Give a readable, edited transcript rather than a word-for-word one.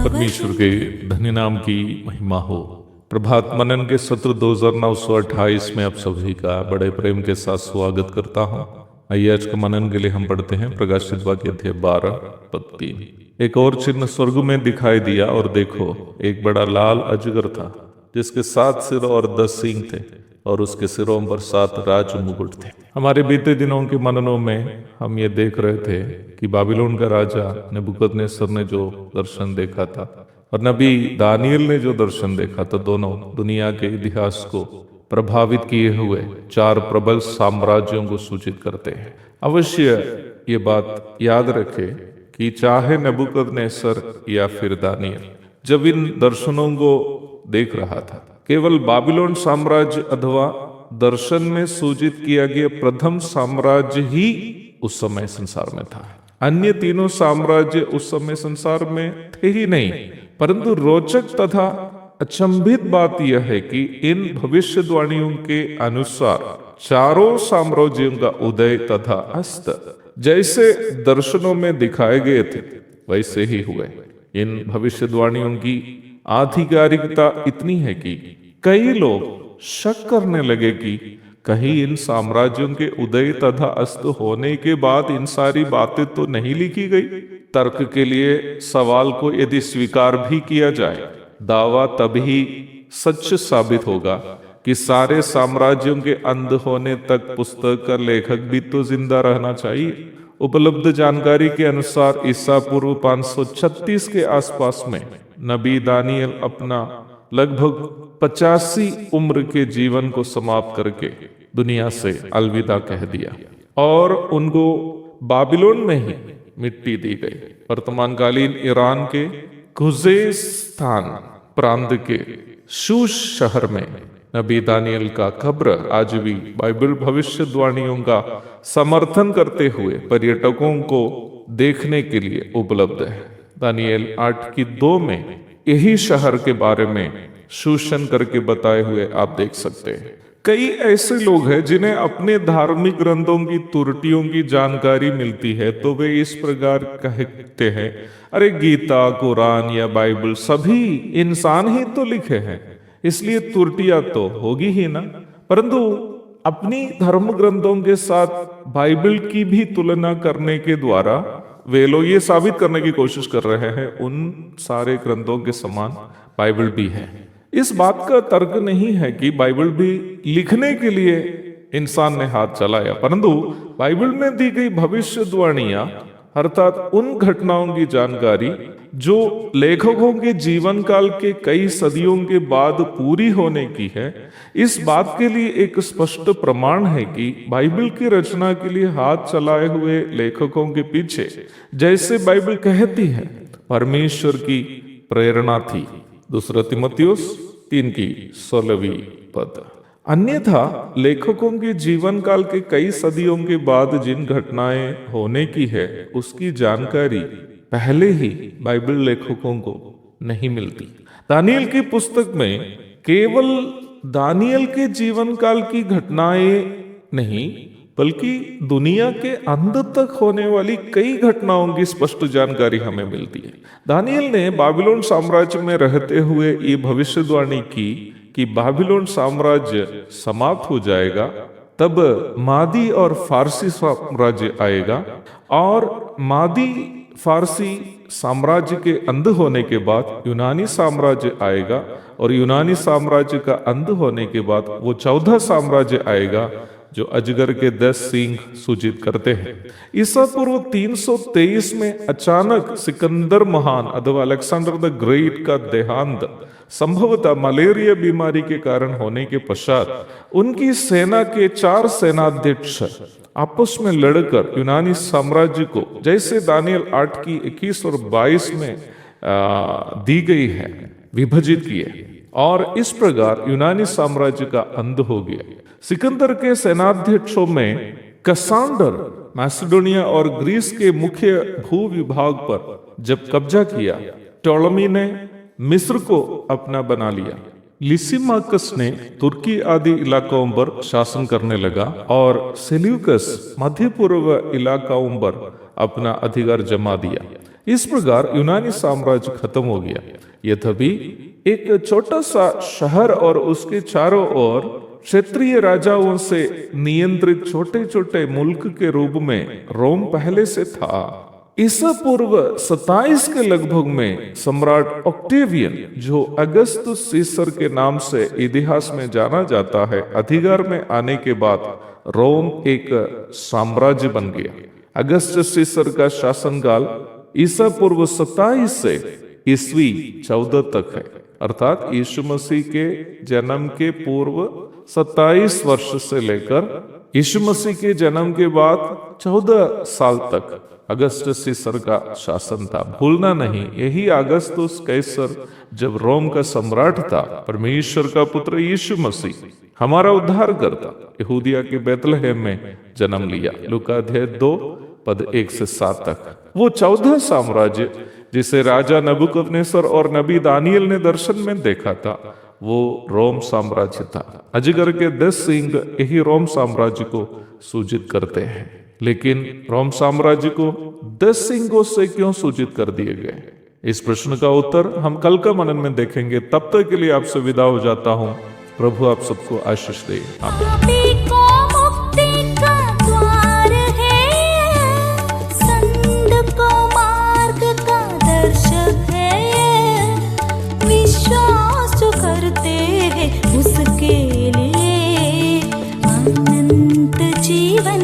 परमेश्वर के धन्य नाम की महिमा हो। प्रभात मनन के सत्र 2928 में आप सभी का बड़े प्रेम के साथ स्वागत करता हूँ। आइए आज के मनन के लिए हम पढ़ते हैं प्रकाशित वाक्य अध्याय 12 पद 3। एक और चिन्ह स्वर्ग में दिखाई दिया और देखो एक बड़ा लाल अजगर था जिसके 7 सिर और 10 सींग थे और उसके सिरों पर 7 राज मुकुट थे। हमारे बीते दिनों के मननों में हम ये देख रहे थे कि बाबिलोन का राजा नेबुकदनेस्सर ने जो दर्शन देखा था और नबी दानियल ने जो दर्शन देखा था, दोनों दुनिया के इतिहास को प्रभावित किए हुए 4 प्रबल साम्राज्यों को सूचित करते हैं। अवश्य ये बात याद रखें कि चाहे नेबुकदनेस्सर या फिर दानियल जब इन दर्शनों को देख रहा था, केवल बाबिलोन साम्राज्य अथवा दर्शन में सूचित किया गया प्रथम साम्राज्य ही उस समय संसार में था। अन्य तीनों साम्राज्य उस समय संसार में थे ही नहीं। परंतु रोचक तथा अचंभित बात यह है कि इन भविष्यवाणियों के अनुसार चारों साम्राज्यों का उदय तथा अस्त जैसे दर्शनों में दिखाए गए थे वैसे ही हुए। इन भविष्यवाणियों की आधिकारिकता इतनी है कि कई लोग शक करने लगे कि कहीं इन साम्राज्यों के उदय तथा अस्त होने के बाद इन सारी बातें तो नहीं लिखी गई। तर्क के लिए सवाल को यदि स्वीकार भी किया जाए, दावा तभी सच साबित होगा कि सारे साम्राज्यों के अंत होने तक पुस्तक का लेखक भी तो जिंदा रहना चाहिए। उपलब्ध जानकारी के अनुसार ईसा पूर्व 536 के आसपास में नबी दानियल अपना लगभग 85 उम्र के जीवन को समाप्त करके दुनिया से अलविदा कह दिया और उनको बाबिलोन में ही मिट्टी दी गई। वर्तमानकालीन ईरान के खुजेस्तान प्रांत के शूश शहर में नबी दानियल का कब्र आज भी बाइबल भविष्यवाणियों का समर्थन करते हुए पर्यटकों को देखने के लिए उपलब्ध है। दानियल 8:2 में यही शहर के बारे में सूचन करके बताए हुए आप देख सकते हैं। कई ऐसे लोग हैं जिन्हें अपने धार्मिक ग्रंथों की त्रुटियों की जानकारी मिलती है तो वे इस प्रकार कहते हैं, अरे गीता, कुरान या बाइबल सभी इंसान ही तो लिखे हैं, इसलिए त्रुटियां तो होगी ही ना। परंतु अपनी धर्म ग्रंथों के साथ बाइबल की भी तुलना करने के द्वारा वे लोग ये साबित करने की कोशिश कर रहे हैं उन सारे ग्रंथों के समान बाइबल भी है। इस बात का तर्क नहीं है कि बाइबल भी लिखने के लिए इंसान ने हाथ चलाया, परंतु बाइबल में दी गई भविष्यवाणियां अर्थात उन घटनाओं की जानकारी जो लेखकों के जीवन काल के कई सदियों के बाद पूरी होने की है, इस बात के लिए एक स्पष्ट प्रमाण है कि बाइबल की रचना के लिए हाथ चलाए हुए लेखकों के पीछे, जैसे बाइबल कहती है, परमेश्वर की प्रेरणा थी। 2 तीमुथियुस 3:16 अन्यथा लेखकों के जीवन काल के कई सदियों के बाद जिन घटनाएं होने की है उसकी जानकारी पहले ही बाइबल लेखकों को नहीं मिलती। दानियल की पुस्तक में केवल दानियल के जीवन काल की घटनाएं नहीं बल्कि दुनिया के अंत तक होने वाली कई घटनाओं की स्पष्ट जानकारी हमें मिलती है। दानियल ने बाबिलोन साम्राज्य में रहते हुए ये भविष्यवाणी की कि बाबिलोन साम्राज्य समाप्त हो जाएगा, तब मादी और फारसी साम्राज्य आएगा और मादी फारसी साम्राज्य के अंत होने के बाद यूनानी साम्राज्य आएगा और यूनानी साम्राज्य का अंत होने के बाद वो 14 साम्राज्य आएगा जो अजगर के 10 सींग सूचित करते हैं। ईसा पूर्व 323 में अचानक सिकंदर महान अथवा अलेक्जेंडर द ग्रेट का देहांत संभवतः मलेरिया बीमारी के कारण होने के पश्चात उनकी सेना के 4 सेनाध्यक्ष आपस में लड़कर यूनानी साम्राज्य को, जैसे दानियल 8 की 21 और 22 में दी गई है, विभाजित किए और इस प्रकार यूनानी साम्राज्य का अंत हो गया। सिकंदर के सेनाध्यक्षों में कसांडर मैसिडोनिया और ग्रीस के मुख्य भूविभाग पर जब कब्जा किया, टोलमी ने मिस्र को अपना बना लिया। लिसिमाकस ने तुर्की आदि इलाकों पर शासन करने लगा और सेल्यूकस मध्य पूर्व इलाकों पर अपना अधिकार जमा दिया। इस प्रकार यूनानी साम्राज्य खत्म हो गया। यद्यपि एक छोटा सा शहर और उसके चारों ओर क्षेत्रीय राजाओं से नियंत्रित छोटे छोटे मुल्क के रूप में रोम पहले से था। ईसा पूर्व 27 के लगभग में सम्राट ऑक्टेवियन, जो अगस्तुस सीसर के नाम से इतिहास में जाना जाता है, अधिकार में आने के बाद रोम एक साम्राज्य बन गया। अगस्तुस सीसर का शासनकाल ईसा पूर्व 27 से ईस्वी 14 तक है, अर्थात यीशु मसीह के जन्म के पूर्व 27 वर्ष से लेकर यीशु मसीह के जन्म के बाद 14 साल तक अगस्टस सीसर का शासन था। भूलना नहीं, यही अगस्तुस कैसर जब रोम का सम्राट था, परमेश्वर का पुत्र यीशु मसीह हमारा उद्धार करता यहूदिया के बैतलहम में जन्म लिया। लूका अध्याय 2 पद 1 से 7 तक। वो 14 साम्राज्य जिसे राजा नबूकदनेस्सर और नबी दानियल ने दर्शन में देखा था, वो रोम साम्राज्य था। अजगर के 10 सींग यही रोम साम्राज्य को सूचित करते हैं। लेकिन रोम साम्राज्य को 10 सींगों से क्यों सूचित कर दिए गए? इस प्रश्न का उत्तर हम कल का मनन में देखेंगे। तब तक के लिए आपसे विदा हो जाता हूं। प्रभु आप सबको आशीष दे। आमीन। करते हैं उसके लिए अनंत जीवन